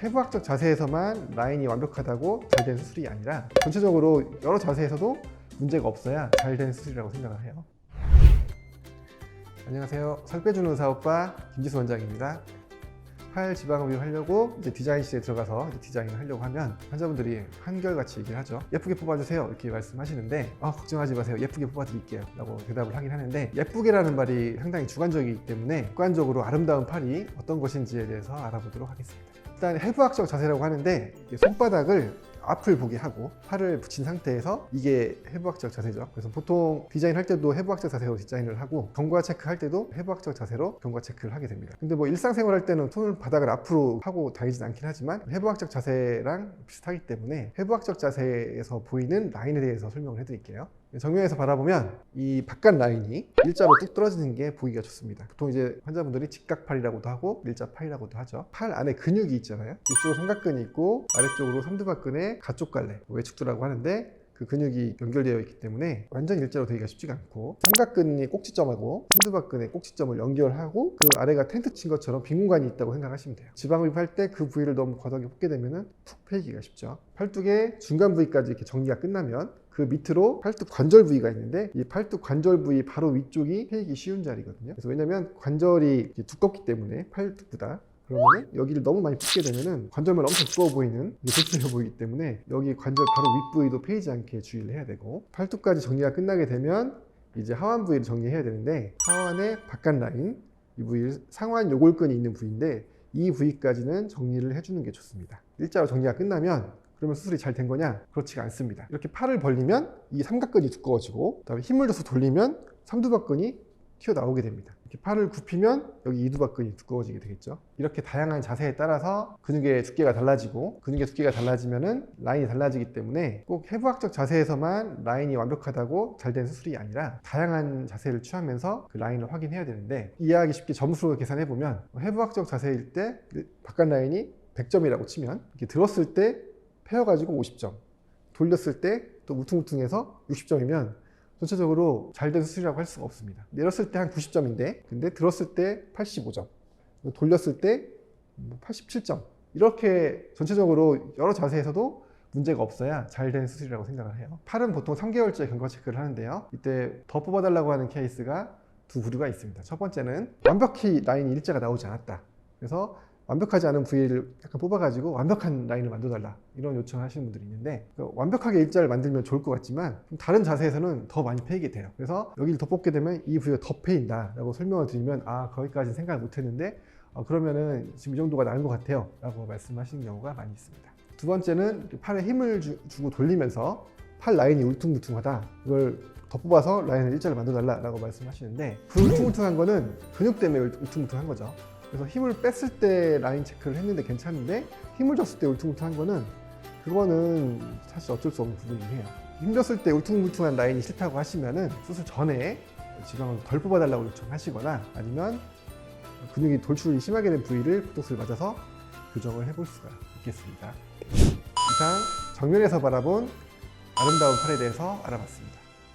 해부학적 자세에서만 라인이 완벽하다고 잘 된 수술이 아니라 전체적으로 여러 자세에서도 문제가 없어야 잘 된 수술이라고 생각을 해요. 안녕하세요. 살 빼주는 의사오빠 김지수 원장입니다. 팔 지방흡입 하려고 이제 디자인실에 들어가서 디자인을 하려고 하면 환자분들이 한결같이 얘기를 하죠. 예쁘게 뽑아주세요 이렇게 말씀하시는데 걱정하지 마세요, 예쁘게 뽑아드릴게요 라고 대답을 하긴 하는데, 예쁘게라는 말이 상당히 주관적이기 때문에 객관적으로 아름다운 팔이 어떤 것인지에 대해서 알아보도록 하겠습니다. 일단 해부학적 자세라고 하는데, 손바닥을 앞을 보게 하고 팔을 붙인 상태에서, 이게 해부학적 자세죠. 그래서 보통 디자인할 때도 해부학적 자세로 디자인을 하고, 경과 체크할 때도 해부학적 자세로 경과 체크를 하게 됩니다. 근데 뭐 일상생활 할 때는 바닥을 앞으로 하고 다니진 않긴 하지만 해부학적 자세랑 비슷하기 때문에 해부학적 자세에서 보이는 라인에 대해서 설명을 해드릴게요. 정면에서 바라보면 이 바깥 라인이 일자로 뚝 떨어지는 게 보기가 좋습니다. 보통 이제 환자분들이 직각팔이라고도 하고 일자팔이라고도 하죠. 팔 안에 근육이 있잖아요. 이쪽으로 삼각근이 있고 아래쪽으로 삼두박근의 가쪽갈래, 외측두라고 하는데, 그 근육이 연결되어 있기 때문에 완전 일자로 되기가 쉽지가 않고, 삼각근이 꼭지점하고 삼두박근의 꼭지점을 연결하고 그 아래가 텐트 친 것처럼 빈 공간이 있다고 생각하시면 돼요. 지방흡입할 때 그 부위를 너무 과도하게 뽑게 되면 푹 패기가 쉽죠. 팔뚝의 중간 부위까지 이렇게 정리가 끝나면 그 밑으로 팔뚝 관절 부위가 있는데, 이 팔뚝 관절 부위 바로 위쪽이 패이기 쉬운 자리거든요. 그래서 왜냐면 관절이 두껍기 때문에 팔뚝보다, 그러면 여기를 너무 많이 붓게 되면 관절만 엄청 두꺼워 보이는, 불쌍해 보이기 때문에 여기 관절 바로 윗부위도 패이지 않게 주의를 해야 되고, 팔뚝까지 정리가 끝나게 되면 이제 하완 부위를 정리해야 되는데, 하완의 바깥 라인, 이 부위 상완 요골근이 있는 부위인데, 이 부위까지는 정리를 해주는 게 좋습니다. 일자로 정리가 끝나면 그러면 수술이 잘 된 거냐? 그렇지가 않습니다. 이렇게 팔을 벌리면 이 삼각근이 두꺼워지고, 그다음에 힘을 줘서 돌리면 삼두박근이 튀어나오게 됩니다. 이렇게 팔을 굽히면 여기 이두박근이 두꺼워지게 되겠죠. 이렇게 다양한 자세에 따라서 근육의 두께가 달라지고, 근육의 두께가 달라지면은 라인이 달라지기 때문에 꼭 해부학적 자세에서만 라인이 완벽하다고 잘 된 수술이 아니라 다양한 자세를 취하면서 그 라인을 확인해야 되는데, 이해하기 쉽게 점수로 계산해 보면, 해부학적 자세일 때 바깥 라인이 100점이라고 치면, 이렇게 들었을 때 펴가지고 50점, 돌렸을 때 또 울퉁불퉁해서 60점이면 전체적으로 잘 된 수술이라고 할 수가 없습니다. 내렸을 때 한 90점인데 근데 들었을 때 85점, 돌렸을 때 87점, 이렇게 전체적으로 여러 자세에서도 문제가 없어야 잘 된 수술이라고 생각을 해요. 팔은 보통 3개월째 경과 체크를 하는데요, 이때 더 뽑아달라고 하는 케이스가 두 부류가 있습니다. 첫 번째는 완벽히 라인이 일자가 나오지 않았다, 그래서 완벽하지 않은 부위를 약간 뽑아가지고 완벽한 라인을 만들어달라, 이런 요청을 하시는 분들이 있는데, 완벽하게 일자를 만들면 좋을 것 같지만 좀 다른 자세에서는 더 많이 패이게 돼요. 그래서 여기를 더 뽑게 되면 이 부위가 더 패인다 라고 설명을 드리면, 거기까지는 생각을 못했는데 그러면은 지금 이 정도가 나은 것 같아요 라고 말씀하시는 경우가 많이 있습니다. 두 번째는 팔에 힘을 주고 돌리면서 팔 라인이 울퉁불퉁하다, 이걸 더 뽑아서 라인을 일자를 만들어달라 라고 말씀하시는데, 그 울퉁불퉁한 거는 근육 때문에 울퉁불퉁한 거죠. 그래서 힘을 뺐을 때 라인 체크를 했는데 괜찮은데, 힘을 줬을 때 울퉁불퉁한 거는, 그거는 사실 어쩔 수 없는 부분이에요. 힘 줬을 때 울퉁불퉁한 라인이 싫다고 하시면은 수술 전에 지방을 덜 뽑아달라고 요청하시거나, 아니면 근육이 돌출이 심하게 된 부위를 보톡스를 맞아서 교정을 해볼 수가 있겠습니다. 이상 정면에서 바라본 아름다운 팔에 대해서 알아봤습니다.